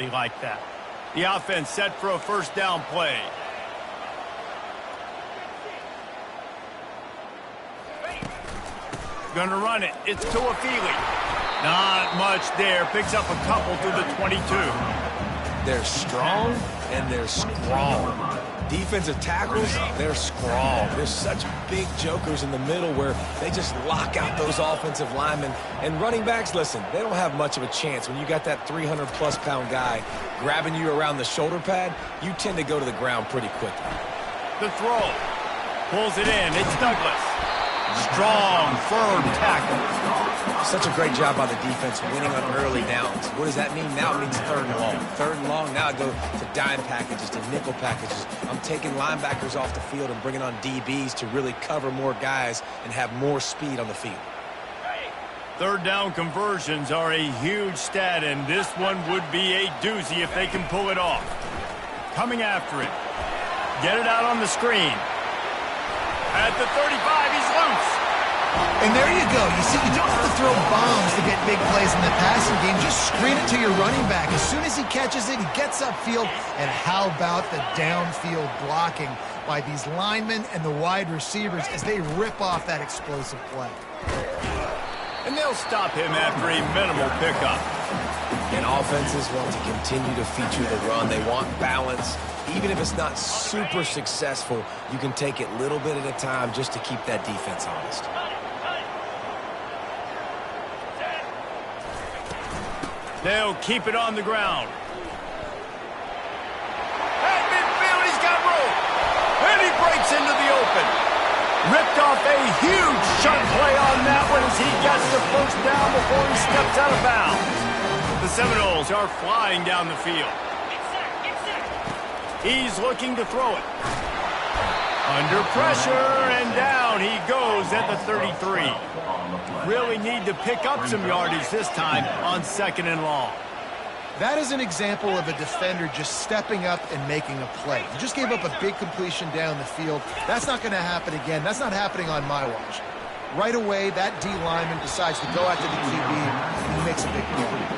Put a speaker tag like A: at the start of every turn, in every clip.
A: like that. The offense set for a first down play. Gonna run it. It's to a Feely. Not much there. Picks up a couple to the 22.
B: They're strong and they're scrawl. Defensive tackles, they're scrawl. There's such big jokers in the middle where they just lock out those offensive linemen. And running backs, listen, they don't have much of a chance. When you got that 300-plus pound guy grabbing you around the shoulder pad, you tend to go to the ground pretty quickly.
A: The throw. Pulls it in. It's Douglas. Strong, firm tackle.
B: Such a great job by the defense winning on early downs. What does that mean? Now it means third and long. Third and long, now I go to dime packages, to nickel packages. I'm taking linebackers off the field and bringing on DBs to really cover more guys and have more speed on the field.
A: Third down conversions are a huge stat, and this one would be a doozy if they can pull it off. Coming after it. Get it out on the screen. At the 35, he's loose.
C: And there you go. You see, you don't have to throw bombs to get big plays in the passing game. Just screen it to your running back. As soon as he catches it, he gets upfield. And how about the downfield blocking by these linemen and the wide receivers as they rip off that explosive play.
A: And they'll stop him after a minimal pickup.
B: And offenses want to continue to feature the run. They want balance. Even if it's not super successful, you can take it little bit at a time just to keep that defense honest.
A: They'll keep it on the ground. At midfield, he's got room. And he breaks into the open. Ripped off a huge shunt play on that one as he gets the first down before he steps out of bounds. The Seminoles are flying down the field. He's looking to throw it. Under pressure, and down he goes at the 33. Really need to pick up some yardage this time on second and long.
C: That is an example of a defender just stepping up and making a play. You just gave up a big completion down the field. That's not going to happen again. That's not happening on my watch. Right away, that D lineman decides to go after the QB, and he makes a big play.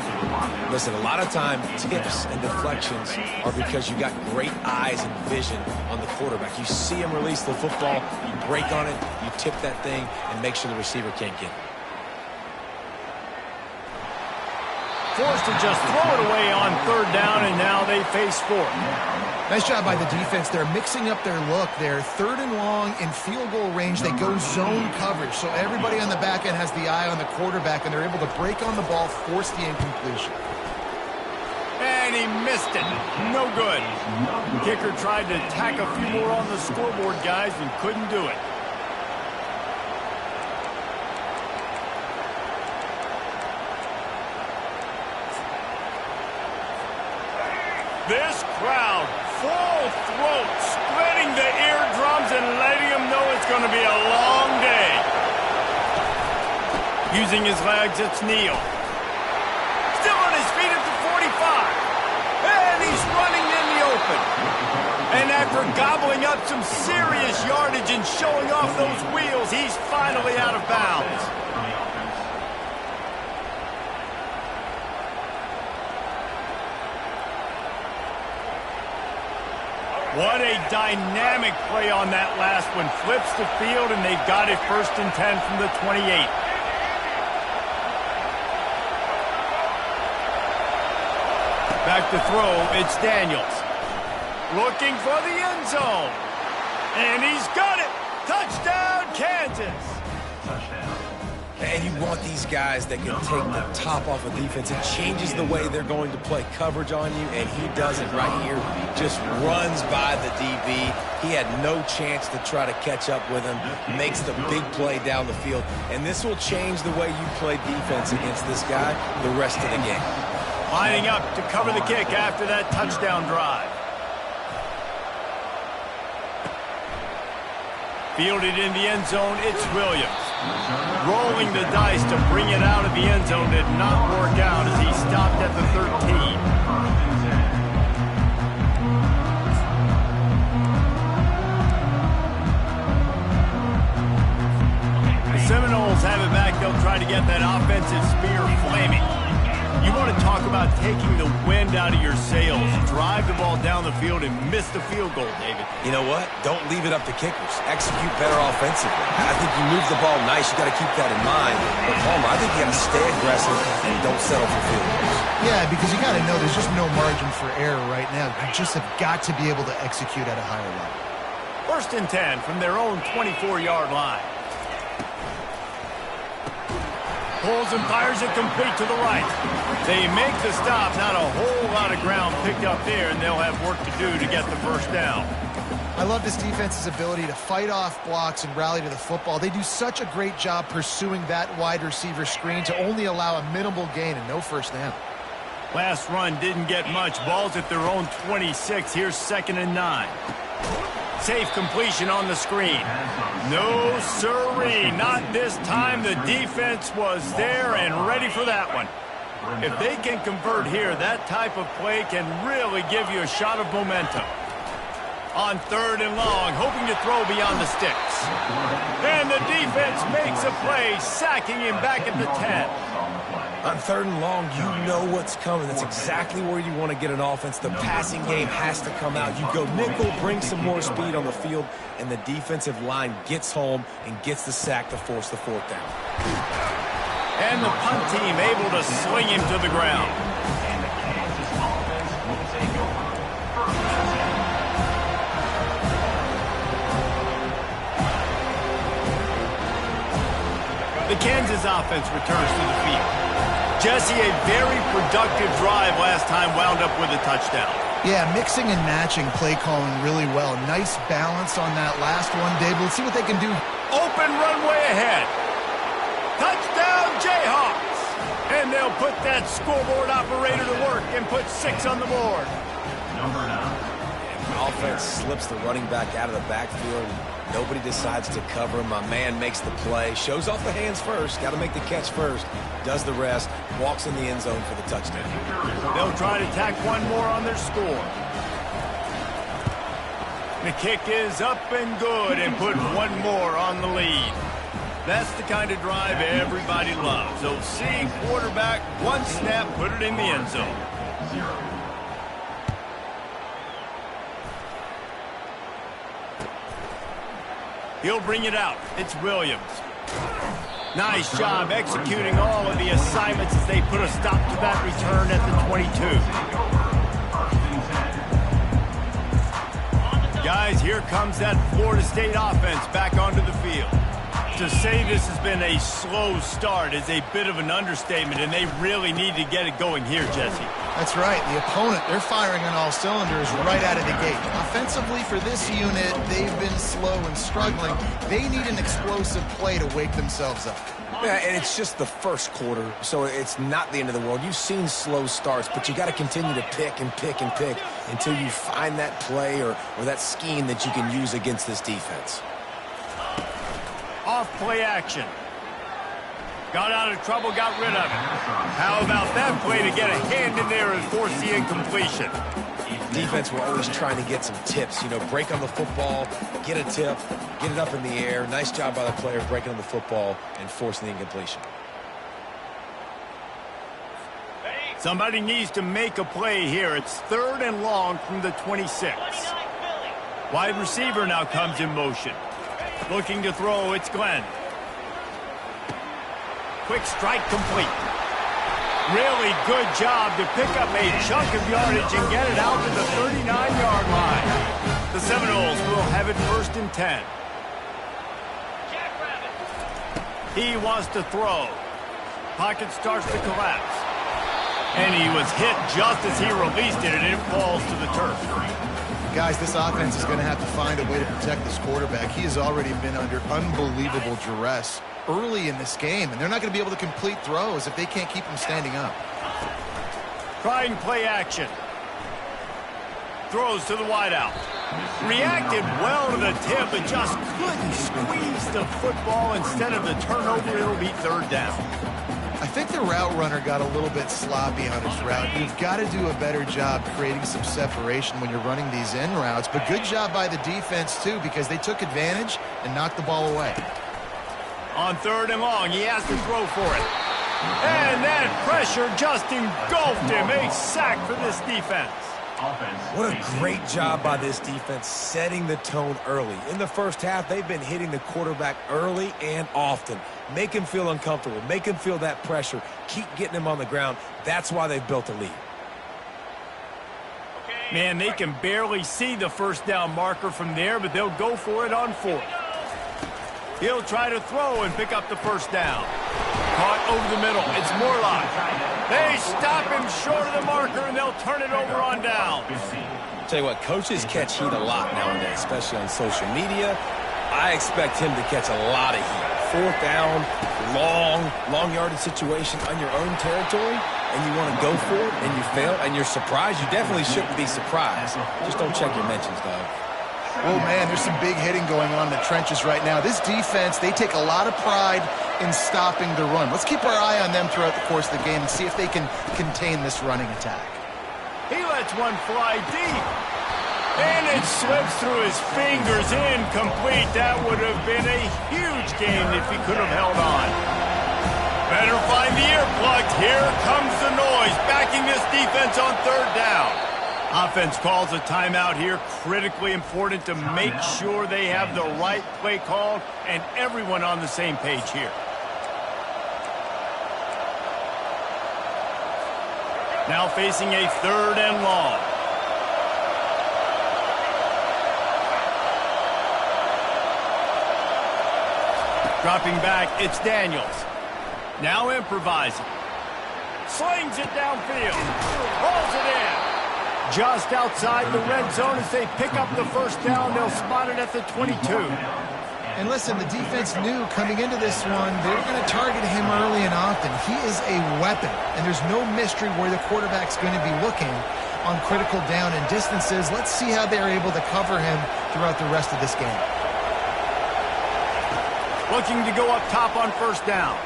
B: Listen, a lot of time, tips and deflections are because you got great eyes and vision on the quarterback. You see him release the football, you break on it, you tip that thing, and make sure the receiver can't get it.
A: Forced to just throw it away on third down, and now they face fourth.
C: Nice job by the defense. They're mixing up their look. They're third and long in field goal range. They go zone coverage, so everybody on the back end has the eye on the quarterback, and they're able to break on the ball, force the incompletion.
A: And he missed it. No good. Kicker tried to tack a few more on the scoreboard, guys, and couldn't do it. This crowd, full throat, splitting the eardrums and letting them know it's going to be a long day. Using his legs, it's Neal. Still on his feet at the 45. And he's running in the open. And after gobbling up some serious yardage and showing off those wheels, he's finally out of bounds. What a dynamic play on that last one. Flips the field, and they've got it 1st and 10 from the 28. Back to throw, it's Daniels. Looking for the end zone. And he's got it. Touchdown, Kansas.
B: And you want these guys that can take the top off of defense. It changes the way they're going to play coverage on you, and he does it right here. Just runs by the DB. He had no chance to try to catch up with him. Makes the big play down the field. And this will change the way you play defense against this guy the rest of the game.
A: Lining up to cover the kick after that touchdown drive. Fielded in the end zone, it's Williams. Rolling the dice to bring it out of the end zone did not work out as he stopped at the 13. The Seminoles have it back. They'll try to get that offensive spear flaming. You want to talk about taking the wind out of your sails, drive the ball down the field, and miss the field goal, David.
B: You know what? Don't leave it up to kickers. Execute better offensively. I think you move the ball nice. You got to keep that in mind. But, Palmer, I think you got to stay aggressive and don't settle for field goals. Yeah,
C: because you got to know there's just no margin for error right now. You just have got to be able to execute at a higher level.
A: 1st and 10 from their own 24-yard line. Pulls and fires it complete to the right. They make the stop. Not a whole lot of ground picked up there, and they'll have work to do to get the first down.
C: I love this defense's ability to fight off blocks and rally to the football. They do such a great job pursuing that wide receiver screen to only allow a minimal gain and no first down.
A: Last run didn't get much. Ball's at their own 26. Here's 2nd and 9. Safe completion on the screen. No sirree, not this time. The defense was there and ready for that one. If they can convert here, that type of play can really give you a shot of momentum. On 3rd and long, hoping to throw beyond the sticks. And the defense makes a play, sacking him back at the 10.
B: On 3rd and long, you know what's coming. That's exactly where you want to get an offense. The passing game has to come out. You go nickel, bring some more speed on the field, and the defensive line gets home and gets the sack to force the 4th down.
A: And the punt team able to sling him to the ground. The Kansas offense returns to the field. Jesse, a very productive drive last time, wound up with a touchdown.
C: Yeah, mixing and matching play calling really well. Nice balance on that last one, Dave. Let's see what they can do.
A: Open runway ahead. Touchdown, Jayhawks. And they'll put that scoreboard operator to work and put 6 on the board.
B: Number 9. Offense slips the running back out of the backfield. Nobody decides to cover him. My man makes the play. Shows off the hands first. Got to make the catch first. Does the rest. Walks in the end zone for the touchdown.
A: They'll try to tack one more on their score. The kick is up and good and put one more on the lead. That's the kind of drive everybody loves. OC quarterback, one snap, put it in the end zone. He'll bring it out. It's Williams. Nice job executing all of the assignments as they put a stop to that return at the 22. Guys, here comes that Florida State offense back onto the field. To say this has been a slow start is a bit of an understatement, and they really need to get it going here, Jesse.
C: That's right. The opponent, they're firing on all cylinders right out of the gate. Offensively for this unit, they've been slow and struggling. They need an explosive play to wake themselves up.
B: Yeah, and it's just the first quarter, so it's not the end of the world. You've seen slow starts, but you got to continue to pick and pick and pick until you find that play or that scheme that you can use against this defense.
A: Off play action. Got out of trouble, got rid of it. How about that play to get a hand in there and force the incompletion?
B: Defense, we're always trying to get some tips. You know, break on the football, get a tip, get it up in the air. Nice job by the player breaking on the football and forcing the incompletion.
A: Somebody needs to make a play here. It's 3rd and long from the 26. Wide receiver now comes in motion. Looking to throw, it's Glenn. Quick strike complete. Really good job to pick up a chunk of yardage and get it out to the 39-yard line. The Seminoles will have it 1st and 10. He wants to throw. Pocket starts to collapse. And he was hit just as he released it, and it falls to the turf.
C: Guys, this offense is going to have to find a way to protect this quarterback. He has already been under unbelievable duress early in this game, and they're not going to be able to complete throws if they can't keep him standing up.
A: Trying play action. Throws to the wideout. Reacted well to the tip, but just couldn't squeeze the football. Instead of the turnover, it'll be 3rd down.
C: I think the route runner got a little bit sloppy on his route. You've got to do a better job creating some separation when you're running these in routes, but good job by the defense, too, because they took advantage and knocked the ball away.
A: On 3rd and long, he has to throw for it. And that pressure just engulfed him. A sack for this defense.
B: What a great job by this defense setting the tone early. In the first half, they've been hitting the quarterback early and often. Make him feel uncomfortable. Make him feel that pressure. Keep getting him on the ground. That's why they've built a lead.
A: Man, they can barely see the first down marker from there, but they'll go for it on fourth. He'll try to throw and pick up the first down. Caught over the middle. It's Morlock. They stop him short of the marker, and they'll turn it over on down.
B: Tell you what, coaches catch heat a lot nowadays, especially on social media. I expect him to catch a lot of heat. Fourth down, long yardage situation on your own territory, and you want to go for it, and you fail, and you're surprised. You definitely shouldn't be surprised. Just don't check your mentions, dog.
C: Oh, man, there's some big hitting going on in the trenches right now. This defense, they take a lot of pride in stopping the run. Let's keep our eye on them throughout the course of the game and see if they can contain this running attack.
A: He lets one fly deep. And it slips through his fingers, incomplete. That would have been a huge game if he could have held on. Better find the earplugs. Here comes the noise, backing this defense on third down. Offense calls a timeout here. Critically important to make sure they have the right play called and everyone on the same page here. Now facing a third and long. Dropping back, it's Daniels. Now improvising. Slings it downfield. Rolls it in. Just outside the red zone as they pick up the first down. They'll spot it at the 22.
C: And listen, the defense knew coming into this one, they were going to target him early and often. He is a weapon, and there's no mystery where the quarterback's going to be looking on critical down and distances. Let's see how they're able to cover him throughout the rest of this game.
A: Looking to go up top on first down.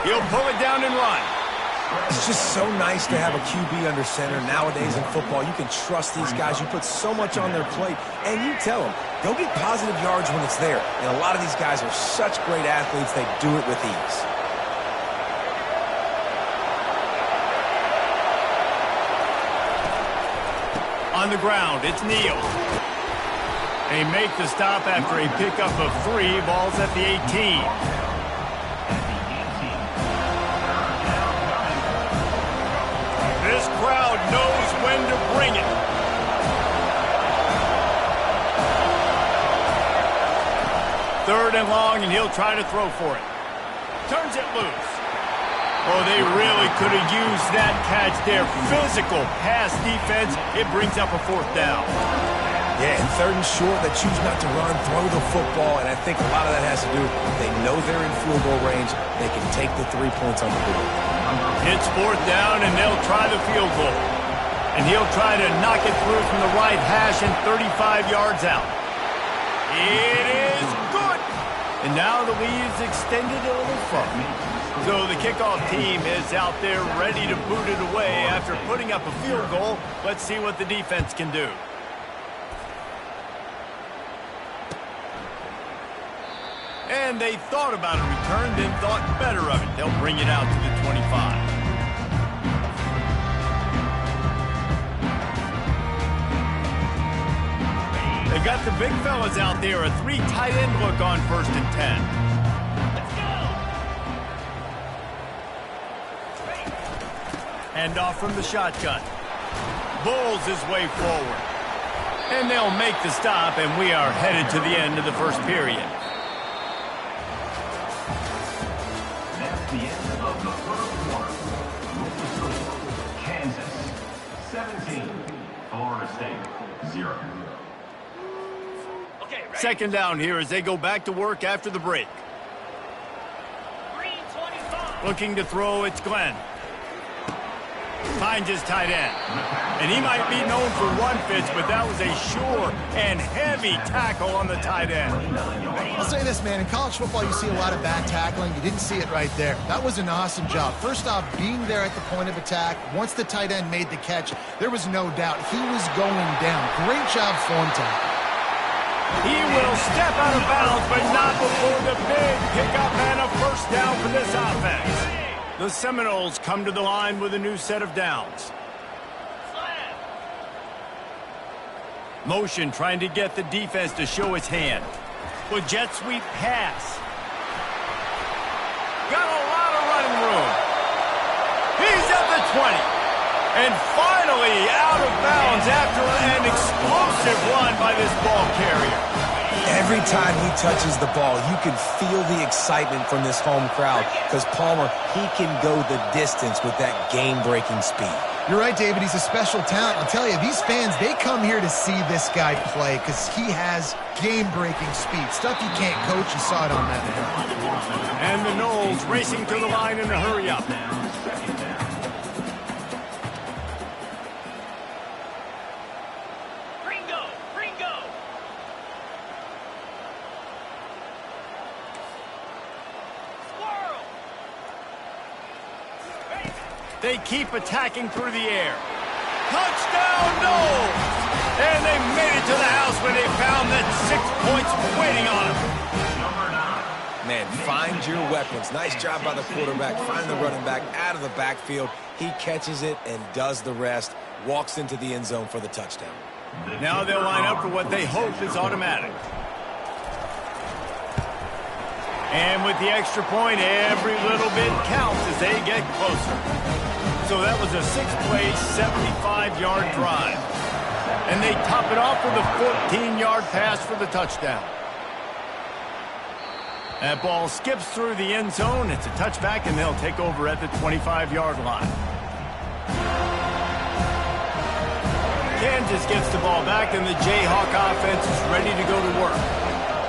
A: He'll pull it down and run.
B: It's just so nice to have a QB under center. Nowadays in football, you can trust these guys. You put so much on their plate, and you tell them, go get positive yards when it's there. And a lot of these guys are such great athletes, they do it with ease.
A: On the ground, it's Neal. They make the stop after a pickup of 3. Ball's at the 18. This crowd knows when to bring it. Third and long, and he'll try to throw for it. Turns it loose. Oh, they really could have used that catch there. Physical pass defense. It brings up a fourth down.
B: Yeah, and third and short, they choose not to run, throw the football, and I think a lot of that has to do with they know they're in field goal range. They can take the 3 points on the board.
A: It's fourth down, and they'll try the field goal. And he'll try to knock it through from the right hash and 35 yards out. It is good. And now the lead is extended a little further. So the kickoff team is out there ready to boot it away after putting up a field goal. Let's see what the defense can do. And they thought about a return, then thought better of it. They'll bring it out to the 25. They've got the big fellas out there, a 3 tight end look on 1st and 10. Hand off from the shotgun. Bulls his way forward. And they'll make the stop, and we are headed to the end of the first period.
D: The end of the first quarter. Kansas 17, Florida State 0.
A: Second down here as they go back to work after the break. Looking to throw, it's Glenn. Finds his tight end. And he might be known for run fits, but that was a sure and heavy tackle on the tight end.
C: I'll say this, man. In college football, you see a lot of bad tackling. You didn't see it right there. That was an awesome job. First off, being there at the point of attack. Once the tight end made the catch, there was no doubt he was going down. Great job form tackle.
A: He will step out of bounds, but not before the big pickup and a first down for this offense. The Seminoles come to the line with a new set of downs. Motion trying to get the defense to show its hand. With jet sweep pass. Got a lot of running room. He's at the 20. And finally out of bounds after an explosive run by this ball carrier.
B: Every time he touches the ball, you can feel the excitement from this home crowd because Palmer, he can go the distance with that game-breaking speed.
C: You're right, David. He's a special talent. I'll tell you, these fans, they come here to see this guy play because he has game-breaking speed. Stuff you can't coach. You saw it on that man.
A: And the Noles racing to the line in a hurry-up. They keep attacking through the air. Touchdown, Noles! And they made it to the house when they found that 6 points waiting on them.
B: Man, find your weapons. Nice job by the quarterback. Find the running back out of the backfield. He catches it and does the rest. Walks into the end zone for the touchdown.
A: Now they'll line up for what they hope is automatic. And with the extra point, every little bit counts as they get closer. So that was a 6-play, 75-yard drive. And they top it off with a 14-yard pass for the touchdown. That ball skips through the end zone. It's a touchback, and they'll take over at the 25-yard line. Kansas gets the ball back, and the Jayhawk offense is ready to go to work.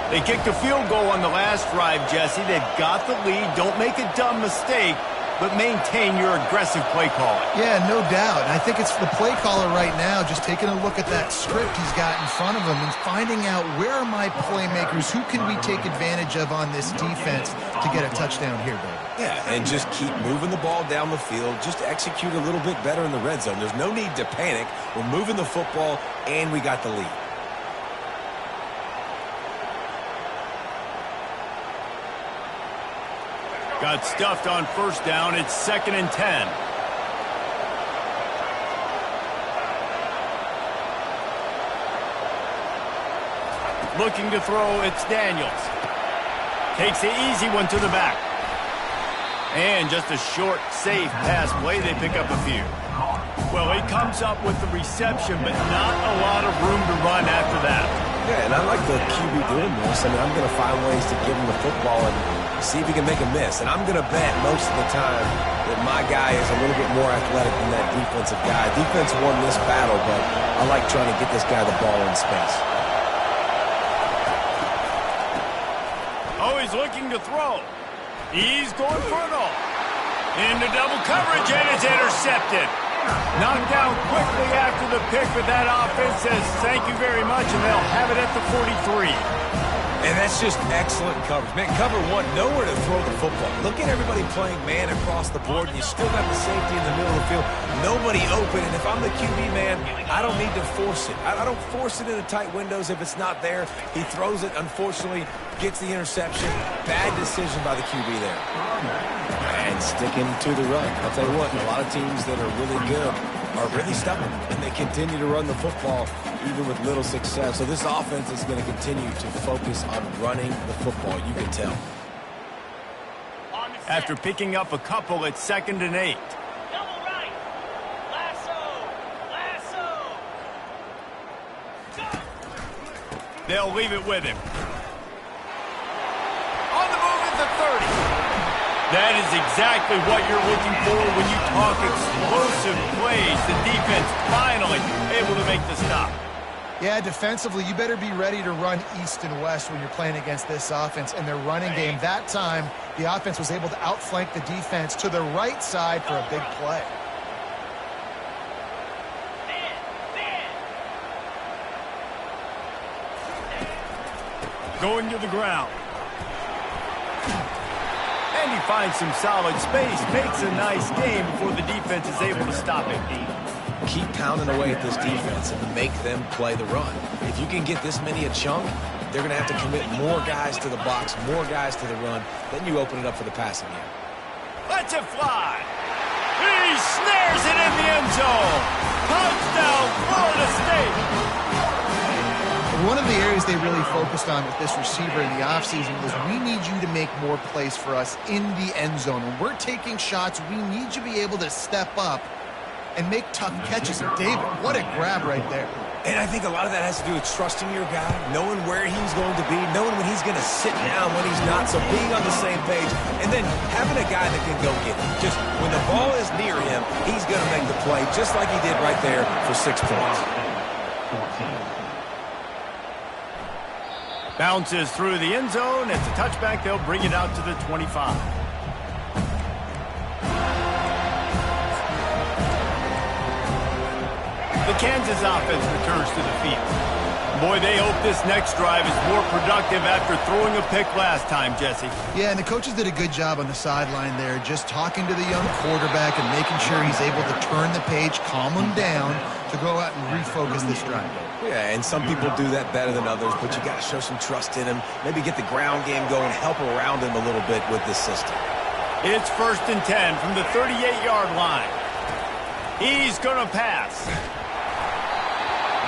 A: They kicked a field goal on the last drive, Jesse. They've got the lead. Don't make a dumb mistake, but maintain your aggressive play calling.
C: Yeah, no doubt. I think it's the play caller right now just taking a look at that script he's got in front of him and finding out where are my playmakers, who can we take advantage of on this defense to get a touchdown here, David.
B: Yeah, and just keep moving the ball down the field. Just execute a little bit better in the red zone. There's no need to panic. We're moving the football, and we got the lead.
A: Got stuffed on first down. It's 2nd and 10. Looking to throw, it's Daniels. Takes the easy one to the back. And just a short, safe pass play. They pick up a few. Well, he comes up with the reception, but not a lot of room to run after that.
B: Yeah, and I like the QB doing this. I mean, I'm going to find ways to give him the football and see if he can make a miss. And I'm going to bet most of the time that my guy is a little bit more athletic than that defensive guy. Defense won this battle, but I like trying to get this guy the ball in space.
A: Oh, he's looking to throw. He's going for it all. Into double coverage, and it's intercepted. Knocked down quickly after the pick, but that offense says thank you very much, and they'll have it at the 43.
B: And that's just excellent coverage. Man, cover one, nowhere to throw the football. Look at everybody playing man across the board, and you still got the safety in the middle of the field. Nobody open, and if I'm the QB man, I don't need to force it. I don't force it into tight windows if it's not there. He throws it, unfortunately, gets the interception. Bad decision by the QB there. And sticking to the run. I'll tell you what, a lot of teams that are really good are really stubborn, and they continue to run the football even with little success. So this offense is going to continue to focus on running the football, you can tell.
A: After picking up a couple, it's 2nd and 8.
E: Double right. Lasso.
A: They'll leave it with him. On the move at the 30. That is exactly what you're looking for when you talk explosive plays. The defense finally able to make the stop.
C: Yeah, defensively, you better be ready to run east and west when you're playing against this offense and their running game. That time, the offense was able to outflank the defense to the right side for a big play.
A: Going to the ground. And he finds some solid space, makes a nice game before the defense is able to stop him.
B: Keep pounding away at this defense and make them play the run. If you can get this many a chunk, they're going to have to commit more guys to the box, more guys to the run. Then you open it up for the passing game.
A: Lets it fly. He snares it in the end zone. Touchdown, Florida State.
C: One of the areas they really focused on with this receiver in the offseason was we need you to make more plays for us in the end zone. When we're taking shots, we need you to be able to step up and make tough catches. And David, what a grab right there.
B: And I think a lot of that has to do with trusting your guy, knowing where he's going to be, knowing when he's going to sit down, when he's not, so being on the same page, and then having a guy that can go get it. Just when the ball is near him, he's going to make the play, just like he did right there for 6 points.
A: Bounces through the end zone. It's a touchback. They'll bring it out to the 25. The Kansas offense returns to the field. Boy, they hope this next drive is more productive after throwing a pick last time, Jesse.
C: Yeah, and the coaches did a good job on the sideline there, just talking to the young quarterback and making sure he's able to turn the page, calm him down to go out and refocus this drive.
B: Yeah, and some people do that better than others, but you got to show some trust in him, maybe get the ground game going, help around him a little bit with this system.
A: It's 1st and 10 from the 38-yard line. He's going to pass.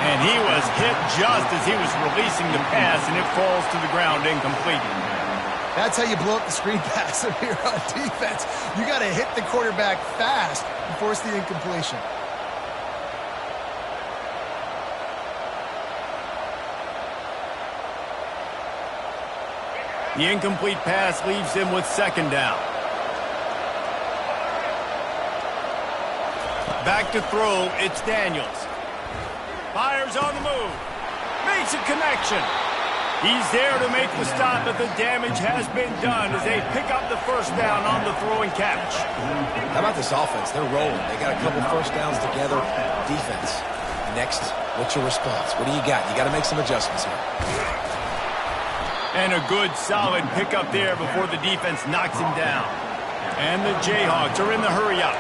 A: And he was hit just as he was releasing the pass, and it falls to the ground incomplete.
C: That's how you blow up the screen pass if you're on defense. You got to hit the quarterback fast and force the incompletion.
A: The incomplete pass leaves him with 2nd down. Back to throw, it's Daniels. Fires on the move. Makes a connection. He's there to make the stop, but the damage has been done as they pick up the 1st down on the throw and catch.
B: How about this offense? They're rolling. They got a couple 1st downs together. Defense. Next, what's your response? What do you got? You got to make some adjustments here.
A: And a good, solid pickup there before the defense knocks him down. And the Jayhawks are in the hurry-up.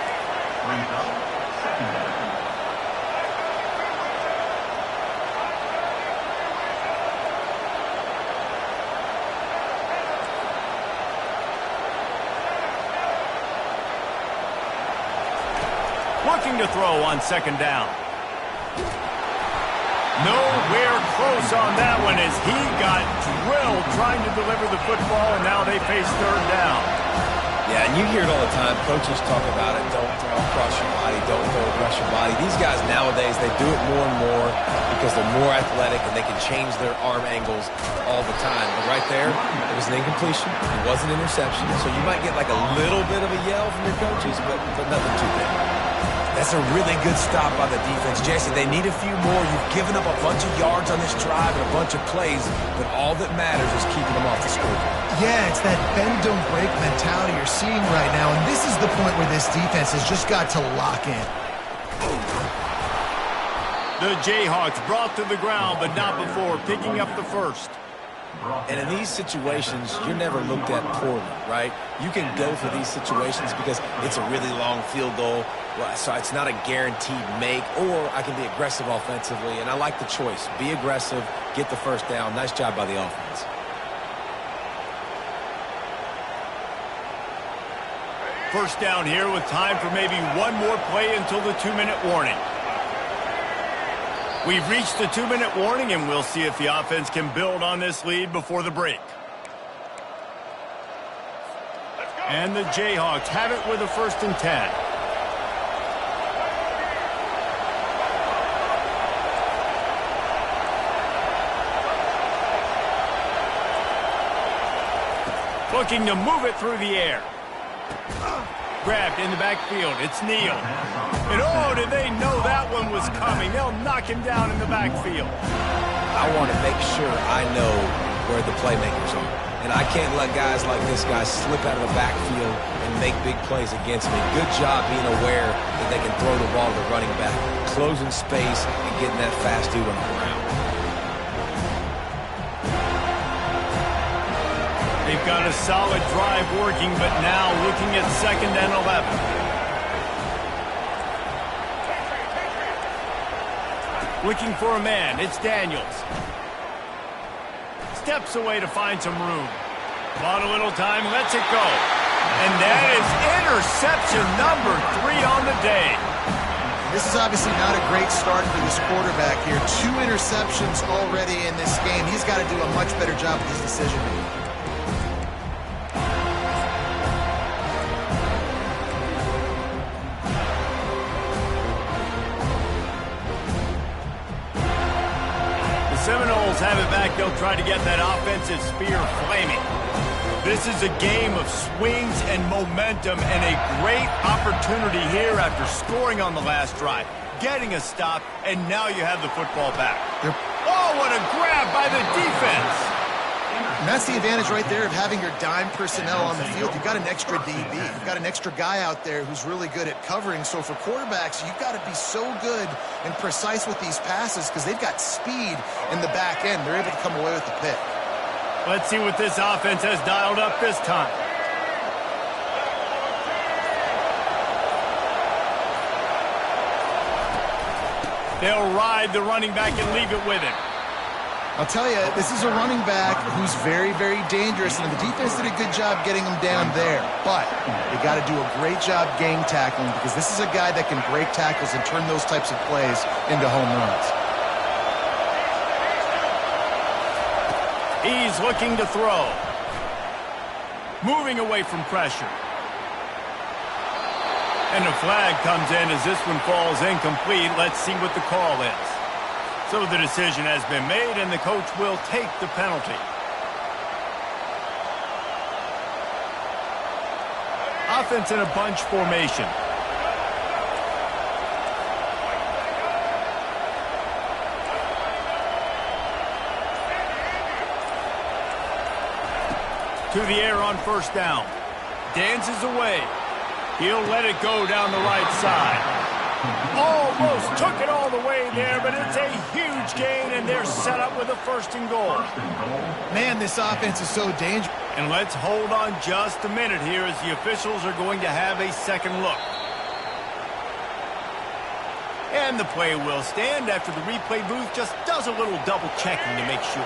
A: Looking to throw on 2nd down. Nowhere close on that one as he got drilled trying to deliver the football, and now they face 3rd down.
B: Yeah, and you hear it all the time. Coaches talk about it. Don't throw across your body. Don't throw across your body. These guys nowadays, they do it more and more because they're more athletic and they can change their arm angles all the time. But right there, it was an incompletion. It was an interception. So you might get like a little bit of a yell from your coaches, but nothing too big. That's a really good stop by the defense. Jesse, they need a few more. You've given up a bunch of yards on this drive and a bunch of plays, but all that matters is keeping them off the scoreboard.
C: Yeah, it's that bend, don't break mentality you're seeing right now, and this is the point where this defense has just got to lock in.
A: The Jayhawks brought to the ground, but not before picking up the 1st.
B: And in these situations, you're never looked at poorly, right? You can go for these situations because it's a really long field goal, so it's not a guaranteed make, or I can be aggressive offensively, and I like the choice. Be aggressive, get the 1st down. Nice job by the offense.
A: First down here with time for maybe one more play until the 2-minute warning. We've reached the 2-minute warning, and we'll see if the offense can build on this lead before the break. And the Jayhawks have it with a 1st and 10. Looking to move it through the air. Grabbed in the backfield. It's Neal. And oh, did they know that one was coming? They'll knock him down in the backfield.
B: I want to make sure I know where the playmakers are. And I can't let guys like this guy slip out of the backfield and make big plays against me. Good job being aware that they can throw the ball to the running back, closing space, and getting that fast dude on the ground.
A: They've got a solid drive working, but now looking at 2nd and 11. Looking for a man. It's Daniels. Steps away to find some room. Bought a little time, lets it go. And that is interception number 3 on the day.
C: This is obviously not a great start for this quarterback here. 2 interceptions already in this game. He's got to do a much better job with his decision-making.
A: The Seminoles have it back. They'll try to get that offensive spear flaming. This is a game of swings and momentum and a great opportunity here after scoring on the last drive, getting a stop, and now you have the football back. Oh, what a grab by the defense.
C: And that's the advantage right there of having your dime personnel on the field. You've got an extra DB. You've got an extra guy out there who's really good at covering. So for quarterbacks, you've got to be so good and precise with these passes because they've got speed in the back end. They're able to come away with the pick.
A: Let's see what this offense has dialed up this time. They'll ride the running back and leave it with him.
C: I'll tell you, this is a running back who's very, very dangerous, and the defense did a good job getting him down there. But they got to do a great job gang tackling because this is a guy that can break tackles and turn those types of plays into home runs.
A: He's looking to throw. Moving away from pressure. And the flag comes in as this one falls incomplete. Let's see what the call is. So the decision has been made, and the coach will take the penalty. Offense in a bunch formation. To the air on first down. Dances away. He'll let it go down the right side. Almost took it all the way there, but it's a huge gain, and they're set up with a 1st and goal.
C: Man, this offense is so dangerous.
A: And let's hold on just a minute here as the officials are going to have a second look. And the play will stand after the replay booth just does a little double checking to make sure.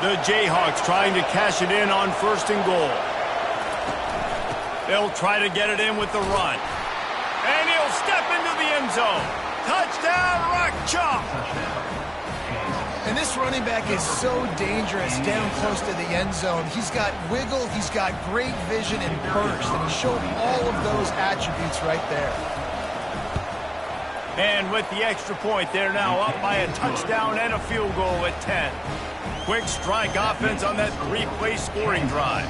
A: The Jayhawks trying to cash it in on 1st and goal. They'll try to get it in with the run. And he'll step into the end zone. Touchdown, Rock Chalk.
C: And this running back is so dangerous down close to the end zone. He's got wiggle, he's got great vision and burst, and he showed all of those attributes right there.
A: And with the extra point, they're now up by a touchdown and a field goal at 10. Quick strike offense on that 3-play scoring drive.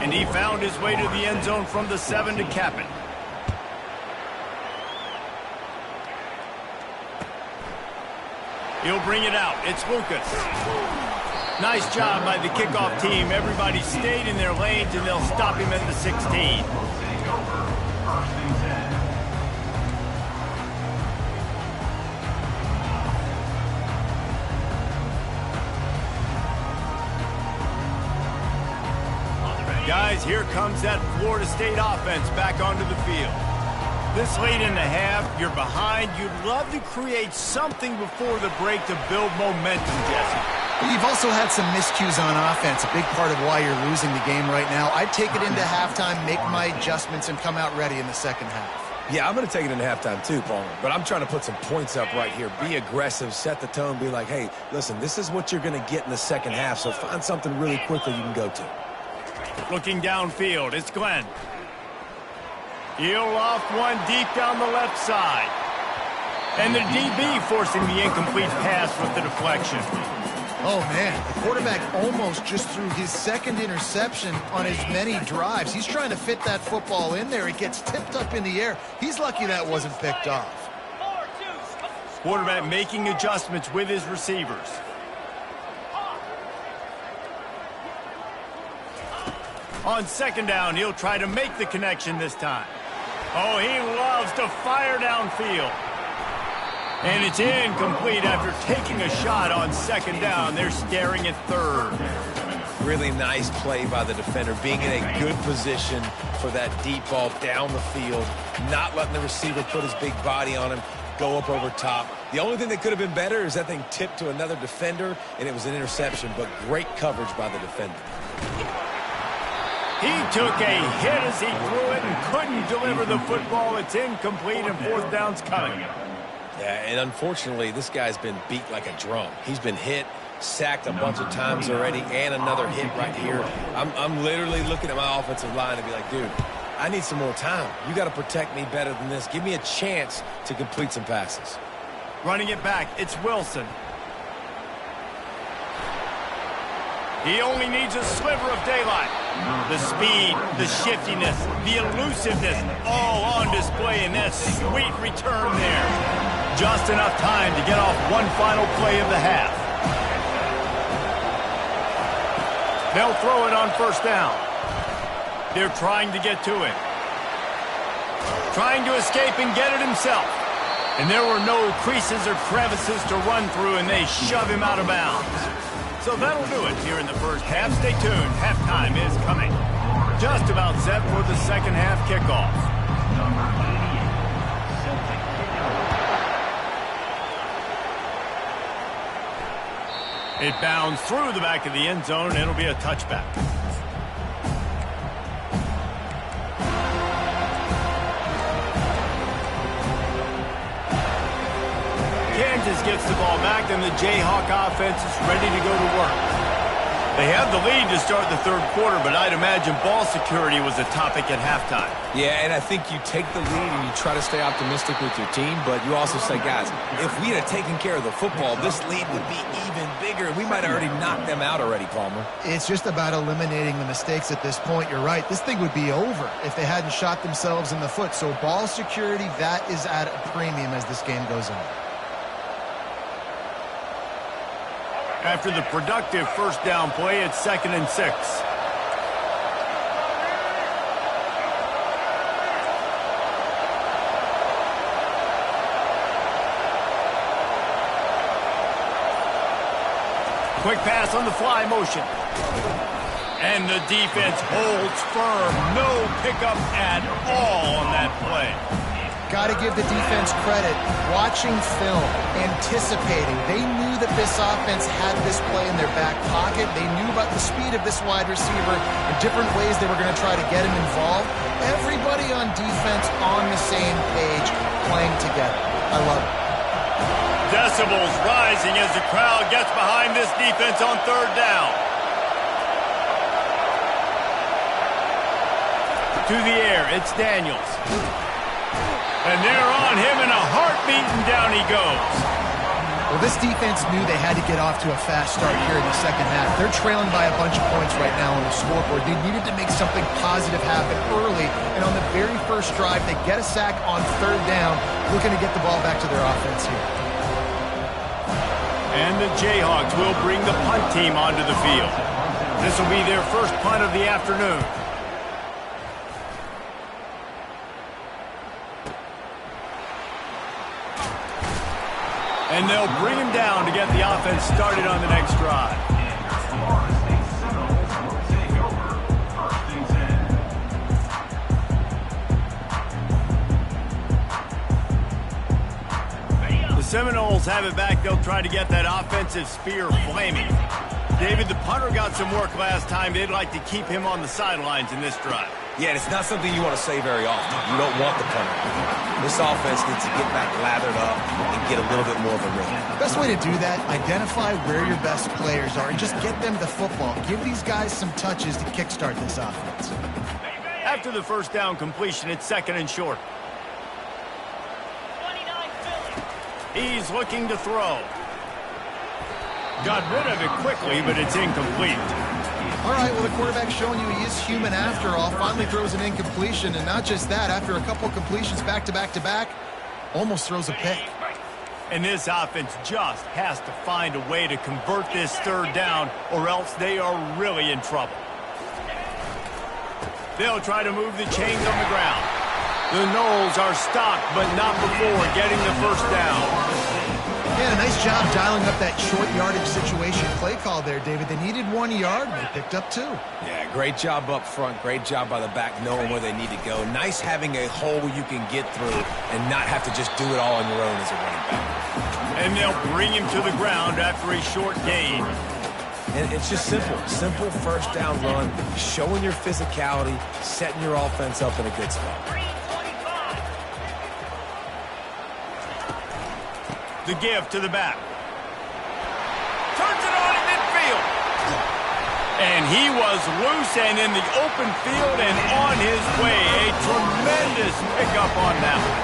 A: And he found his way to the end zone from the 7 to cap it. He'll bring it out. It's Lucas. Nice job by the kickoff team. Everybody stayed in their lanes, and they'll stop him at the 16. Guys, here comes that Florida State offense back onto the field. This late in the half, you're behind. You'd love to create something before the break to build momentum, Jesse.
C: You've also had some miscues on offense, a big part of why you're losing the game right now. I'd take it into halftime, make my adjustments, and come out ready in the second half.
B: Yeah, I'm going to take it into halftime too, Palmer. But I'm trying to put some points up right here. Be aggressive, set the tone, be like, hey, listen, this is what you're going to get in the second half, so find something really quickly you can go to.
A: Looking downfield, it's Glenn. He'll off one deep down the left side. And the DB forcing the incomplete pass with the deflection.
C: Oh, man, the quarterback almost just threw his 2nd interception on as many drives. He's trying to fit that football in there. It gets tipped up in the air. He's lucky that wasn't picked off.
A: Quarterback making adjustments with his receivers. On 2nd down, he'll try to make the connection this time. Oh, he loves to fire downfield. And it's incomplete after taking a shot on 2nd down. They're staring at 3rd.
B: Really nice play by the defender, being in a good position for that deep ball down the field, not letting the receiver put his big body on him, go up over top. The only thing that could have been better is that thing tipped to another defender, and it was an interception, but great coverage by the defender.
A: He took a hit as he threw it and couldn't deliver the football. It's incomplete, and fourth down's coming.
B: Yeah, and unfortunately, this guy's been beat like a drum. He's been hit, sacked a bunch of times already, and another hit right here. I'm literally looking at my offensive line and be like, dude, I need some more time. You got to protect me better than this. Give me a chance to complete some passes.
A: Running it back, it's Wilson. He only needs a sliver of daylight. The speed, the shiftiness, the elusiveness, all on display in that sweet return there. Just enough time to get off one final play of the half. They'll throw it on first down. They're trying to get to it. Trying to escape and get it himself. And there were no creases or crevices to run through, and they shove him out of bounds. So that'll do it here in the first half. Stay tuned. Halftime is coming. Just about set for the second half kickoff. It bounds through the back of the end zone, and it'll be a touchback. Kansas gets the ball back, and the Jayhawk offense is ready to go to work. They have the lead to start the third quarter, but I'd imagine ball security was a topic at halftime.
B: Yeah, and I think you take the lead and you try to stay optimistic with your team, but you also say, guys, if we had taken care of the football, this lead would be even bigger. We might have already knocked them out already, Palmer.
C: It's just about eliminating the mistakes at this point. You're right. This thing would be over if they hadn't shot themselves in the foot. So ball security, that is at a premium as this game goes on.
A: After the productive first down play, it's 2nd and 6. Quick pass on the fly motion. And the defense holds firm. No pickup at all on that play.
C: Got to give the defense credit. Watching film, anticipating. They knew that this offense had this play in their back pocket. They knew about the speed of this wide receiver and different ways they were going to try to get him involved. Everybody on defense on the same page, playing together. I love it.
A: Decibels rising as the crowd gets behind this defense on third down. To the air, it's Daniels. And they're on him in a heartbeat, and down he goes.
C: Well, this defense knew they had to get off to a fast start here in the second half. They're trailing by a bunch of points right now on the scoreboard. They needed to make something positive happen early, and on the very first drive, they get a sack on third down, looking to get the ball back to their offense here.
A: And the Jayhawks will bring the punt team onto the field. This will be their first punt of the afternoon. And they'll bring him down to get the offense started on the next drive. The Seminoles have it back. They'll try to get that offensive spear flaming. David, the punter got some work last time. They'd like to keep him on the sidelines in this drive.
B: Yeah, it's not something you want to say very often. You don't want the punter. This offense needs to get back lathered up and get a little bit more of a rhythm.
C: Best way to do that, identify where your best players are and just get them the football. Give these guys some touches to kickstart this offense.
A: After the first down completion, it's 2nd and short. He's looking to throw. Got rid of it quickly, but it's incomplete.
C: All right, well, the quarterback's showing you he is human after all. Finally throws an incompletion, and not just that, after a couple completions back-to-back-to-back, almost throws a pick.
A: And this offense just has to find a way to convert this third down, or else they are really in trouble. They'll try to move the chains on the ground. The Noles are stopped, but not before getting the first down.
C: Yeah, nice job dialing up that short yardage situation play call there, David. They needed 1 yard, and they picked up 2.
B: Yeah, great job up front. Great job by the back knowing where they need to go. Nice having a hole you can get through and not have to just do it all on your own as a running back.
A: And they'll bring him to the ground after a short gain.
B: And it's just simple. Simple first down run, showing your physicality, setting your offense up in a good spot.
A: The give to the back. Turns it on in midfield. And he was loose and in the open field and on his way. A tremendous pickup on that one.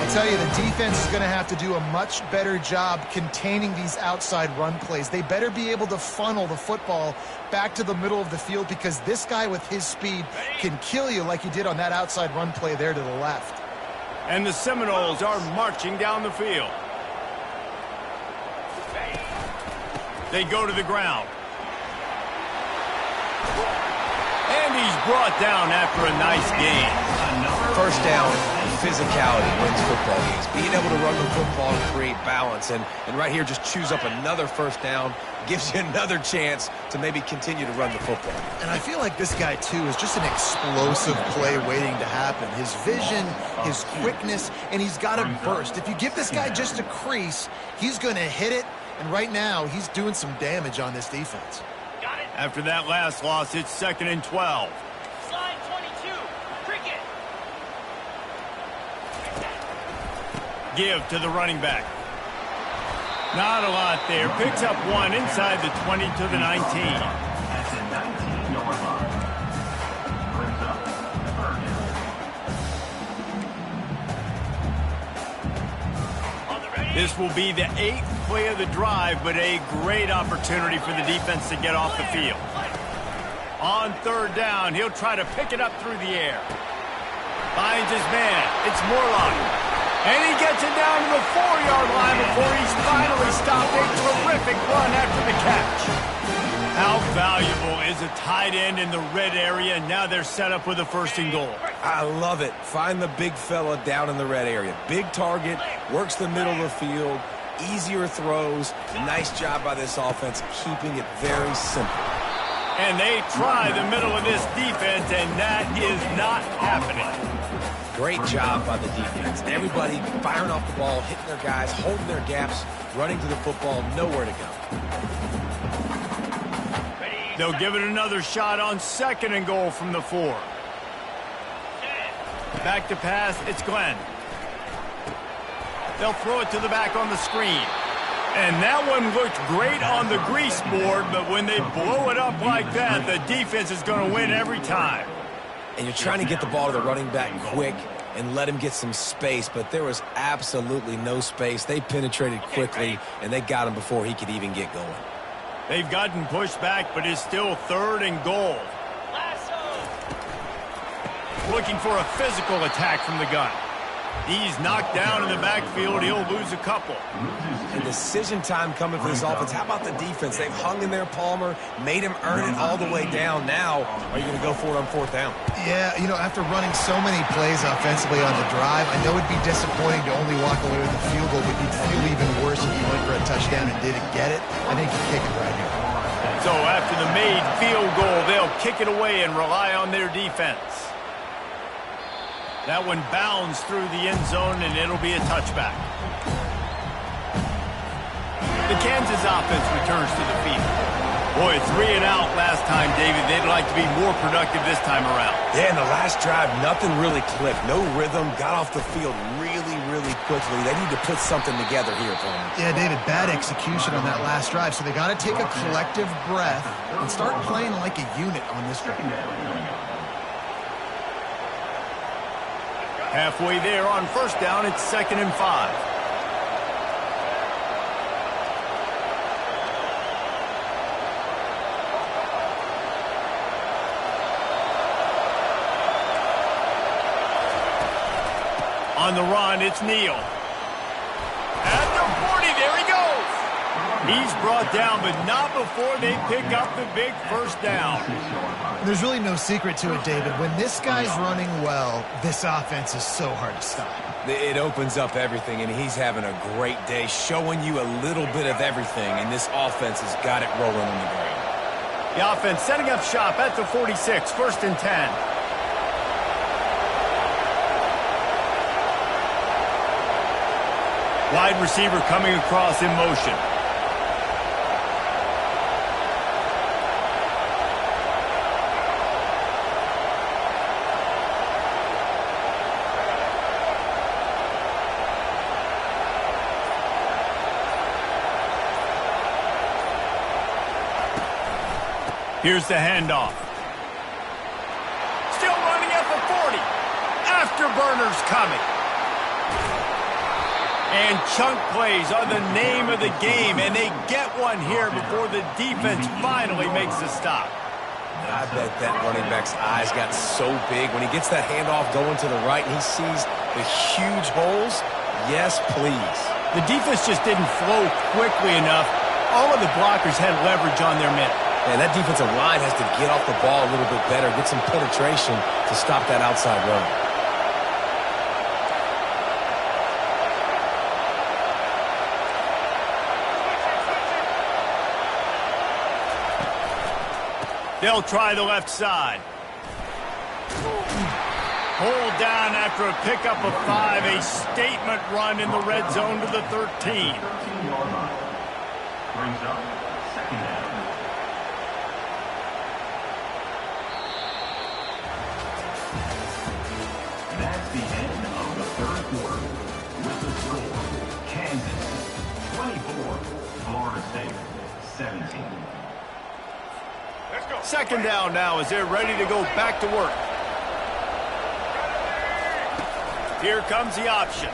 C: I'll tell you, the defense is going to have to do a much better job containing these outside run plays. They better be able to funnel the football back to the middle of the field because this guy with his speed can kill you like he did on that outside run play there to the left.
A: And the Seminoles are marching down the field. They go to the ground. And he's brought down after a nice gain.
B: First down, physicality wins football games. Being able to run the football and create balance. And right here, just choose up another first down. Gives you another chance to maybe continue to run the football.
C: And I feel like this guy, too, is just an explosive play waiting to happen. His vision, his quickness, and he's got a burst. If you give this guy just a crease, he's going to hit it. And right now, he's doing some damage on this defense.
A: After that last loss, it's 2nd and 12.
E: Slide 22. Cricket.
A: Give to the running back. Not a lot there. Picks up one inside the 20 to the 19.
D: That's a 19-yard line. Brings up third down.
A: This will be the 8th play of the drive, but a great opportunity for the defense to get off the field. On 3rd down, he'll try to pick it up through the air. Finds his man. It's Morlock. And he gets it down to the 4-yard line before he's finally stopped. A terrific run after the catch. How valuable is a tight end in the red area? Now they're set up with a 1st and goal.
B: I love it. Find the big fella down in the red area. Big target, works the middle of the field, easier throws. Nice job by this offense, keeping it very simple.
A: And they try the middle of this defense, and that is not happening.
B: Great job by the defense. Everybody firing off the ball, hitting their guys, holding their gaps, running to the football, nowhere to go.
A: They'll give it another shot on 2nd and goal from the 4. Back to pass, it's Glenn. They'll throw it to the back on the screen. And that one looked great on the grease board, but when they blow it up like that, the defense is going to win every time.
B: And you're trying to get the ball to the running back quick and let him get some space, but there was absolutely no space. They penetrated quickly, and they got him before he could even get going.
A: They've gotten pushed back, but it's still 3rd and goal. Looking for a physical attack from the gun. He's knocked down in the backfield. He'll lose a couple.
B: And decision time coming for this offense. How about the defense? They've hung in there, Palmer, made him earn it all the way down. Now, are you going to go for it on 4th down?
C: Yeah, you know, after running so many plays offensively on the drive, I know it'd be disappointing to only walk away with a field goal, but you'd feel even worse if you went for a touchdown and didn't get it. I think you kick it right here.
A: So after the made field goal, they'll kick it away and rely on their defense. That one bounds through the end zone, and it'll be a touchback. The Kansas offense returns to the field. Boy, 3 and out last time, David. They'd like to be more productive this time around.
B: Yeah, in the last drive, nothing really clicked. No rhythm, got off the field really, really quickly. They need to put something together here, Palmer.
C: Yeah, David, bad execution on that last drive, so they got to take a collective breath and start playing like a unit on this drive.
A: Halfway there on 1st down, it's 2nd and 5. On the run, it's Neal. At the 40, there he goes. He's brought down, but not before they pick up the big 1st down.
C: There's really no secret to it, David. When this guy's running well, this offense is so hard to stop.
B: It opens up everything, and he's having a great day, showing you a little bit of everything, and this offense has got it rolling on the ground.
A: The offense setting up shop at the 46, 1st and 10. Wide receiver coming across in motion. Here's the handoff. Still running at the 40. Afterburners coming. And chunk plays are the name of the game, and they get one here before the defense finally makes the stop.
B: I bet that running back's eyes got so big when he gets that handoff going to the right and he sees the huge holes. Yes, please.
A: The defense just didn't flow quickly enough. All of the blockers had leverage on their men.
B: And that defensive line has to get off the ball a little bit better, get some penetration to stop that outside run.
A: They'll try the left side. Hold down after a pickup of 5. A statement run in the red zone to the 13.
D: 13-yard line. Brings up second down. That's the end of the third quarter. With the score, Kansas 24, Florida State 17.
A: Second down now as they're ready to go back to work. Here comes the option.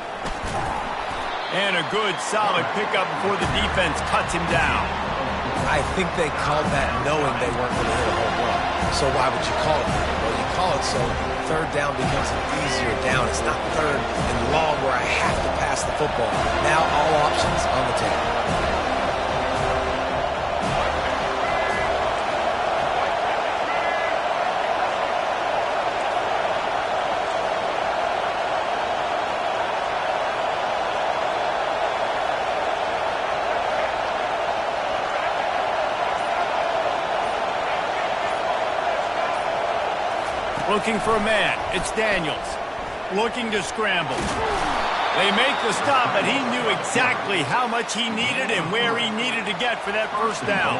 A: And a good, solid pickup before the defense cuts him down.
B: I think they called that knowing they weren't going to hit a home run. So why would you call it that? Well, you call it so third down becomes an easier down. It's not third and long where I have to pass the football. Now all options on the table.
A: Looking for a man. It's Daniels. Looking to scramble. They make the stop, but he knew exactly how much he needed and where he needed to get for that first down.